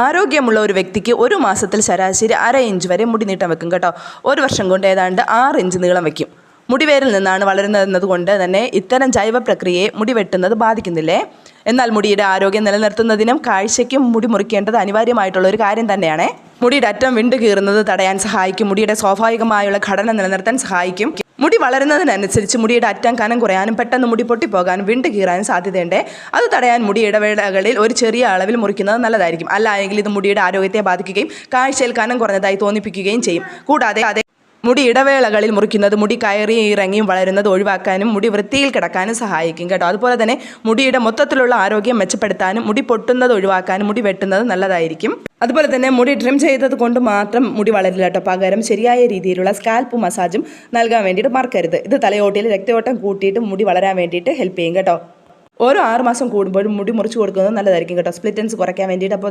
ആരോഗ്യമുള്ള ഒരു വ്യക്തിക്ക് ഒരു മാസത്തിൽ ശരാശരി 1/2 ഇഞ്ച് വരെ മുടി നീട്ടം വെക്കും കേട്ടോ. ഒരു വർഷം കൊണ്ട് ഏതാണ്ട് 6 ഇഞ്ച് നീളം വയ്ക്കും. മുടിവേരിൽ നിന്നാണ് വളരുന്നതെന്നതുകൊണ്ട് തന്നെ ഇത്തരം ജൈവ പ്രക്രിയയെ മുടി വെട്ടുന്നത് ബാധിക്കുന്നില്ലേ. എന്നാൽ മുടിയുടെ ആരോഗ്യം നിലനിർത്തുന്നതിനും കാഴ്ചയ്ക്കും മുടി മുറിക്കേണ്ടത് അനിവാര്യമായിട്ടുള്ള ഒരു കാര്യം തന്നെയാണ്. മുടിയുടെ അറ്റം വിണ്ടു കീറുന്നത് തടയാൻ സഹായിക്കും. മുടിയുടെ സ്വാഭാവികമായുള്ള ഘടന നിലനിർത്താൻ സഹായിക്കും. മുടി വളരുന്നതിനനുസരിച്ച് മുടിയുടെ അറ്റം കനം കുറയാനും പെട്ടെന്ന് മുടി പൊട്ടിപ്പോകാനും വിണ്ടു കീറാനും സാധ്യതയുണ്ട്. അത് തടയാൻ മുടി ഇടവേളകളിൽ ഒരു ചെറിയ അളവിൽ മുറിക്കുന്നത് നല്ലതായിരിക്കും. അല്ലെങ്കിൽ ഇത് മുടിയുടെ ആരോഗ്യത്തെ ബാധിക്കുകയും കാഴ്ചയിൽ കനം കുറഞ്ഞതായി തോന്നിപ്പിക്കുകയും ചെയ്യും. കൂടാതെ മുടി ഇടവേളകളിൽ മുറിക്കുന്നത് മുടി കയറിയും ഇറങ്ങിയും വളരുന്നത് ഒഴിവാക്കാനും മുടി വൃത്തിയിൽ കിടക്കാനും സഹായിക്കും കേട്ടോ. അതുപോലെ തന്നെ മുടിയുടെ മൊത്തത്തിലുള്ള ആരോഗ്യം മെച്ചപ്പെടുത്താനും മുടി പൊട്ടുന്നത് ഒഴിവാക്കാനും മുടി വെട്ടുന്നത് നല്ലതായിരിക്കും. അതുപോലെ തന്നെ മുടി ട്രിം ചെയ്തത് കൊണ്ട് മാത്രം മുടി വളരില്ല കേട്ടോ. പകരം ശരിയായ രീതിയിലുള്ള സ്കാൽപ്പ് മസാജും നൽകാൻ വേണ്ടിയിട്ട് മറക്കരുത്. ഇത് തലയോട്ടിയിൽ രക്തയോട്ടം കൂട്ടിയിട്ട് മുടി വളരാൻ വേണ്ടിയിട്ട് ഹെൽപ്പ് ചെയ്യും കേട്ടോ. ഓരോ 6 മാസം കൂടുമ്പോഴും മുടി മുറിച്ച് കൊടുക്കുന്നത് നല്ലതായിരിക്കും കേട്ടോ. സ്പ്ലിറ്റൻസ് കുറയ്ക്കാൻ വേണ്ടിയിട്ട്. അപ്പോൾ